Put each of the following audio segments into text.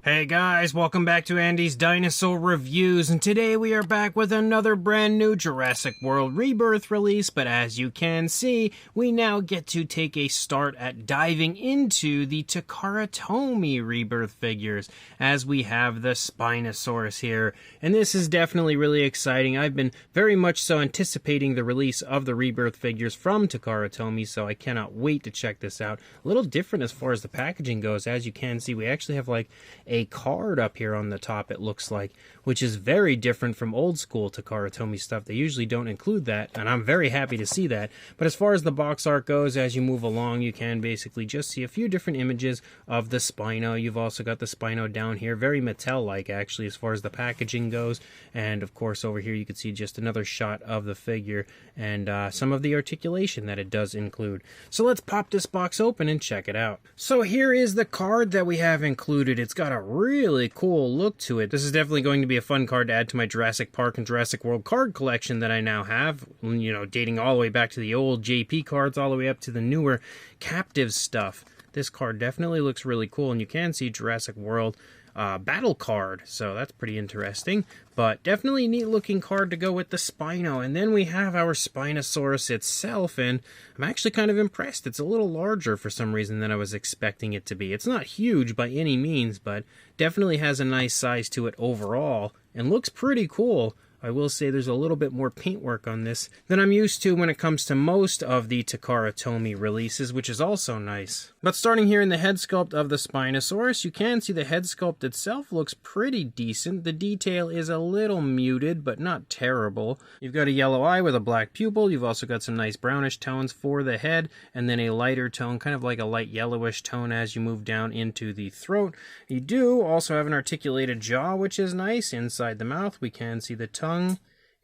Hey guys, welcome back to Andy's Dinosaur Reviews, and today we are back with another brand new Jurassic World Rebirth release, but as you can see, we now get to take a start at diving into the Takara Tomy Rebirth figures, as we have the Spinosaurus here, and this is definitely really exciting. I've been very much so anticipating the release of the Rebirth figures from Takara Tomy, so I cannot wait to check this out. A little different as far as the packaging goes. As you can see, we actually have like a card up here on the top, it looks like, which is very different from old school Takara Tomy stuff. They usually don't include that, and I'm very happy to see that. But as far as the box art goes, as you move along, you can basically just see a few different images of the Spino. You've also got the Spino down here, very Mattel-like actually as far as the packaging goes, and of course over here you can see just another shot of the figure and some of the articulation that it does include. So let's pop this box open and check it out. So here is the card that we have included. It's got a really cool look to it. This is definitely going to be a fun card to add to my Jurassic Park and Jurassic World card collection that I now have, you know, dating all the way back to the old JP cards all the way up to the newer captive stuff. This card definitely looks really cool, and you can see Jurassic World battle card, so that's pretty interesting, but definitely a neat looking card to go with the Spino. And then we have our Spinosaurus itself, and I'm actually kind of impressed. It's a little larger for some reason than I was expecting it to be. It's not huge by any means, but definitely has a nice size to it overall and looks pretty cool. I will say there's a little bit more paintwork on this than I'm used to when it comes to most of the Takara Tomy releases, which is also nice. But starting here in the head sculpt of the Spinosaurus, you can see the head sculpt itself looks pretty decent. The detail is a little muted, but not terrible. You've got a yellow eye with a black pupil. You've also got some nice brownish tones for the head, and then a lighter tone, kind of like a light yellowish tone as you move down into the throat. You do also have an articulated jaw, which is nice. Inside the mouth, we can see the tongue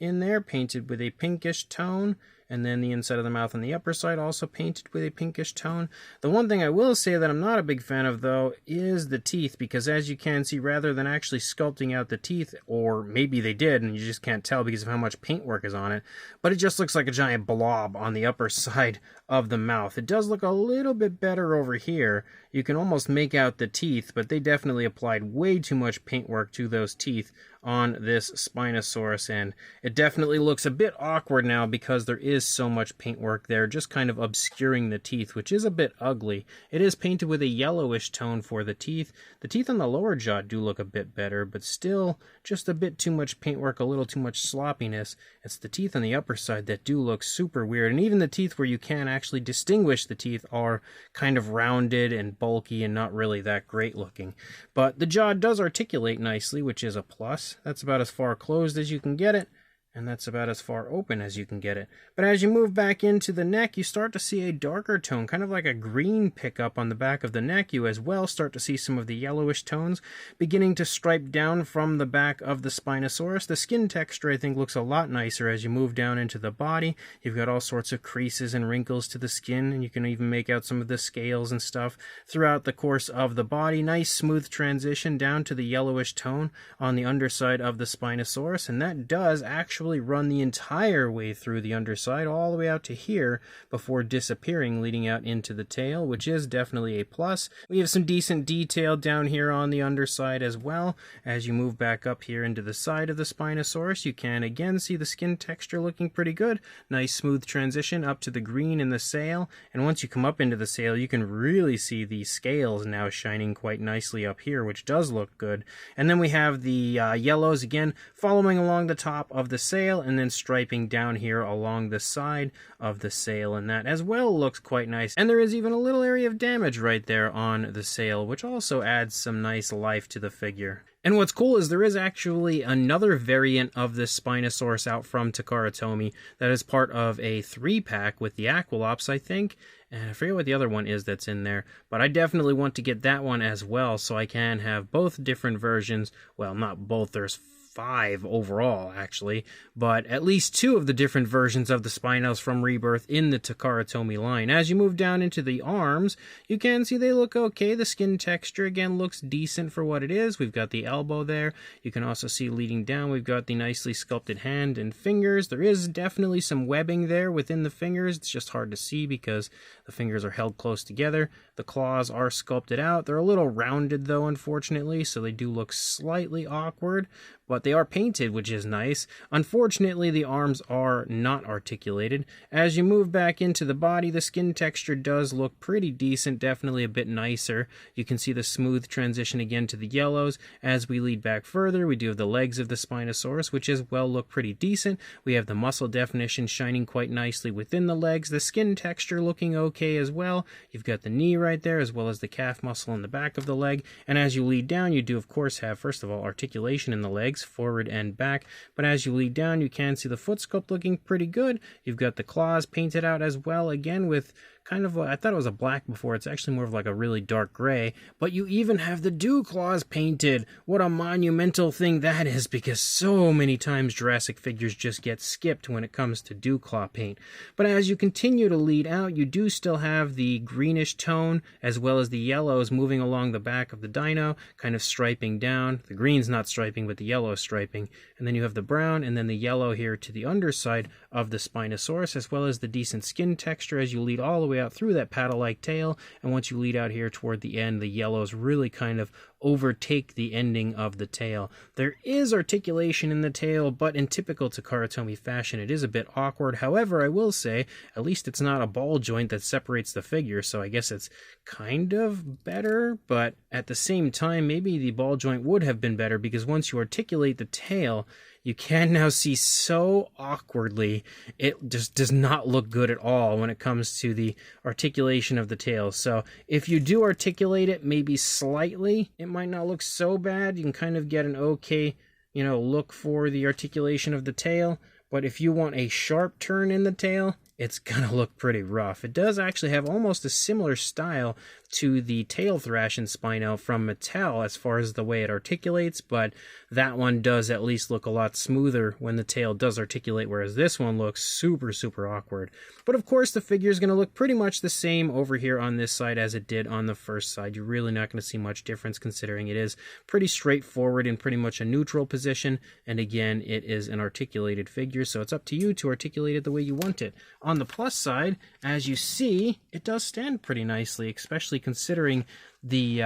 in there painted with a pinkish tone, and then the inside of the mouth on the upper side also painted with a pinkish tone. The one thing I will say that I'm not a big fan of though is the teeth, because as you can see, rather than actually sculpting out the teeth, or maybe they did and you just can't tell because of how much paintwork is on it, but it just looks like a giant blob on the upper side of the mouth. It does look a little bit better over here. You can almost make out the teeth, but they definitely applied way too much paintwork to those teeth on this Spinosaurus, and it definitely looks a bit awkward now because there is so much paintwork there, just kind of obscuring the teeth, which is a bit ugly. It is painted with a yellowish tone for the teeth. The teeth on the lower jaw do look a bit better, but still just a bit too much paintwork, a little too much sloppiness. It's the teeth on the upper side that do look super weird, and even the teeth where you can actually distinguish the teeth are kind of rounded and bulky and not really that great looking. But the jaw does articulate nicely, which is a plus. That's about as far closed as you can get it, and that's about as far open as you can get it. But as you move back into the neck, you start to see a darker tone, kind of like a green pickup on the back of the neck. You as well start to see some of the yellowish tones beginning to stripe down from the back of the Spinosaurus. The skin texture, I think, looks a lot nicer as you move down into the body. You've got all sorts of creases and wrinkles to the skin, and you can even make out some of the scales and stuff throughout the course of the body. Nice smooth transition down to the yellowish tone on the underside of the Spinosaurus, and that does actually run the entire way through the underside all the way out to here before disappearing, leading out into the tail, which is definitely a plus. We have some decent detail down here on the underside as well. As you move back up here into the side of the Spinosaurus, you can again see the skin texture looking pretty good. Nice smooth transition up to the green in the sail, and once you come up into the sail, you can really see the scales now shining quite nicely up here, which does look good. And then we have the yellows again following along the top of the sail and then striping down here along the side of the sail, and that as well looks quite nice. And there is even a little area of damage right there on the sail, which also adds some nice life to the figure. And what's cool is there is actually another variant of this Spinosaurus out from Takara Tomy that is part of a 3-pack with the Aqualops, I think. And I forget what the other one is that's in there, but I definitely want to get that one as well so I can have both different versions. Well, not both, there's 5 overall, actually, but at least 2 of the different versions of the Spinos from Rebirth in the Takara Tomy line. As you move down into the arms, you can see they look okay. The skin texture, again, looks decent for what it is. We've got the elbow there. You can also see leading down, we've got the nicely sculpted hand and fingers. There is definitely some webbing there within the fingers. It's just hard to see because the fingers are held close together. The claws are sculpted out. They're a little rounded, though, unfortunately, so they do look slightly awkward, but they are painted, which is nice. Unfortunately, the arms are not articulated. As you move back into the body, the skin texture does look pretty decent, definitely a bit nicer. You can see the smooth transition again to the yellows. As we lead back further, we do have the legs of the Spinosaurus, which as well look pretty decent. We have the muscle definition shining quite nicely within the legs. The skin texture looking okay as well. You've got the knee right there, as well as the calf muscle in the back of the leg. And as you lead down, you do, of course, have, first of all, articulation in the legs, forward and back, but as you lead down, you can see the foot sculpt looking pretty good. You've got the claws painted out as well, again with kind of, I thought it was a black before, it's actually more of like a really dark gray, but you even have the dew claws painted. What a monumental thing that is, because so many times Jurassic figures just get skipped when it comes to dew claw paint. But as you continue to lead out, you do still have the greenish tone, as well as the yellows moving along the back of the dino, kind of striping down. The green's not striping, but the yellow is striping. And then you have the brown, and then the yellow here to the underside of the Spinosaurus, as well as the decent skin texture as you lead all the way out through that paddle-like tail. And once you lead out here toward the end, the yellows really kind of overtake the ending of the tail. There is articulation in the tail, but in typical Takara Tomy fashion, it is a bit awkward. However, I will say, at least it's not a ball joint that separates the figure, so I guess it's kind of better, but at the same time, maybe the ball joint would have been better, because once you articulate the tail, you can now see so awkwardly, it just does not look good at all when it comes to the articulation of the tail. So if you do articulate it maybe slightly, it might not look so bad. You can kind of get an okay, look for the articulation of the tail. But if you want a sharp turn in the tail, it's gonna look pretty rough. It does actually have almost a similar style to the tail thrash in Spino from Mattel as far as the way it articulates, but that one does at least look a lot smoother when the tail does articulate, whereas this one looks super, super awkward. But of course, the figure is going to look pretty much the same over here on this side as it did on the first side. You're really not going to see much difference, considering it is pretty straightforward in pretty much a neutral position, and again, it is an articulated figure, so it's up to you to articulate it the way you want it. On the plus side, as you see, it does stand pretty nicely, especially considering the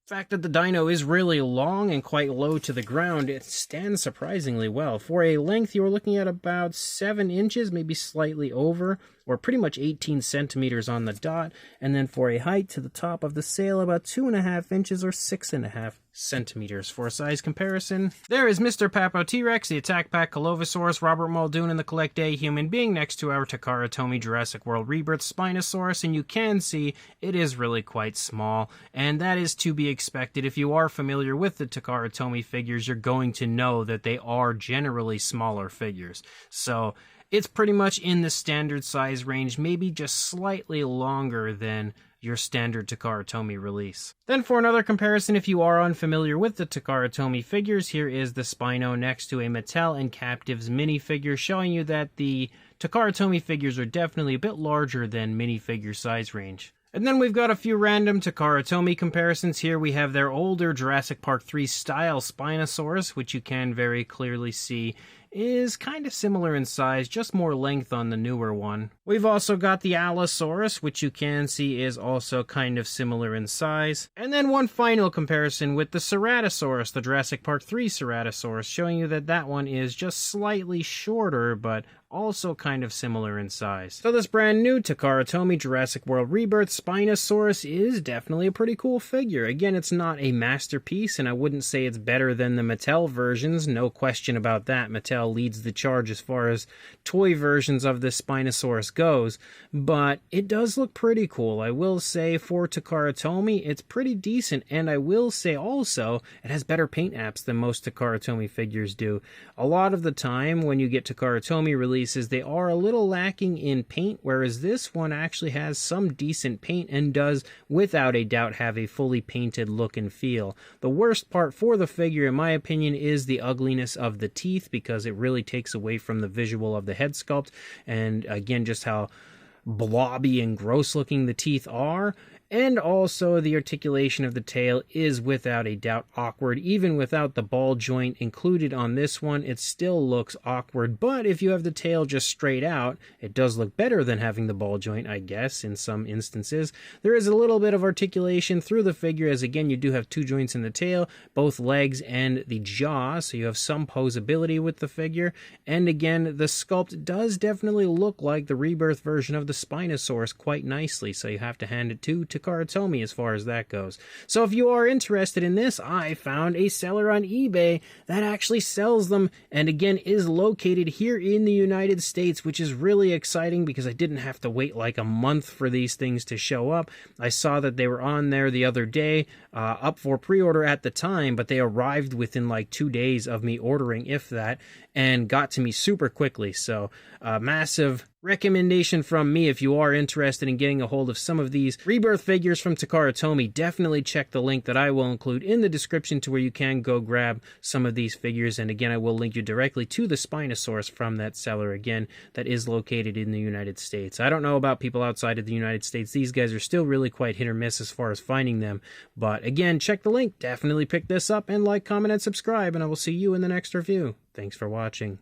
fact that the dino is really long and quite low to the ground. It stands surprisingly well. For a length, you were looking at about 7 inches, maybe slightly over, or pretty much 18 centimeters on the dot. And then for a height to the top of the sail, about 2.5 inches or 6.5 centimeters. For a size comparison, there is Mr. Papo T-Rex, the Attack Pack Colovosaurus, Robert Muldoon, and the Collect A Human Being next to our Takara Tomy Jurassic World Rebirth Spinosaurus, and you can see it is really quite small, and that is to be expected. If you are familiar with the Takara Tomy figures, you're going to know that they are generally smaller figures. So it's pretty much in the standard size range, maybe just slightly longer than your standard Takara Tomy release. Then for another comparison, if you are unfamiliar with the Takara Tomy figures, here is the Spino next to a Mattel and Captives minifigure, showing you that the Takara Tomy figures are definitely a bit larger than minifigure size range. And then we've got a few random Takara Tomy comparisons. Here we have their older Jurassic Park 3 style Spinosaurus, which you can very clearly see is kind of similar in size, just more length on the newer one. We've also got the Allosaurus, which you can see is also kind of similar in size. And then one final comparison with the Ceratosaurus, the Jurassic Park 3 Ceratosaurus, showing you that that one is just slightly shorter, but also kind of similar in size. So this brand new Takara Tomy Jurassic World Rebirth Spinosaurus is definitely a pretty cool figure. Again, it's not a masterpiece, and I wouldn't say it's better than the Mattel versions, no question about that. Mattel leads the charge as far as toy versions of this Spinosaurus goes, but it does look pretty cool. I will say for Takara Tomy, it's pretty decent, and I will say also, it has better paint apps than most Takara Tomy figures do. A lot of the time when you get Takara Tomy released releases, they are a little lacking in paint, whereas this one actually has some decent paint and does, without a doubt, have a fully painted look and feel. The worst part for the figure, in my opinion, is the ugliness of the teeth, because it really takes away from the visual of the head sculpt, and again, just how blobby and gross looking the teeth are. And also the articulation of the tail is without a doubt awkward. Even without the ball joint included on this one, it still looks awkward. But if you have the tail just straight out, it does look better than having the ball joint, I guess, in some instances. There is a little bit of articulation through the figure, as again, you do have two joints in the tail, both legs and the jaw, so you have some posability with the figure. And again, the sculpt does definitely look like the Rebirth version of the Spinosaurus quite nicely, so you have to hand it to Takara Tomy as far as that goes. So if you are interested in this, I found a seller on eBay that actually sells them, and again is located here in the United States, which is really exciting because I didn't have to wait like a month for these things to show up. I saw that they were on there the other day, up for pre-order at the time, but they arrived within like 2 days of me ordering, if that, and got to me super quickly. So massive recommendation from me if you are interested in getting a hold of some of these Rebirth figures from Takara Tomy. Definitely check the link that I will include in the description to where you can go grab some of these figures. And again, I will link you directly to the Spinosaurus from that seller, again, that is located in the United States. I don't know about people outside of the United States. These guys are still really quite hit or miss as far as finding them. But again, check the link. Definitely pick this up, and like, comment, and subscribe, and I will see you in the next review. Thanks for watching.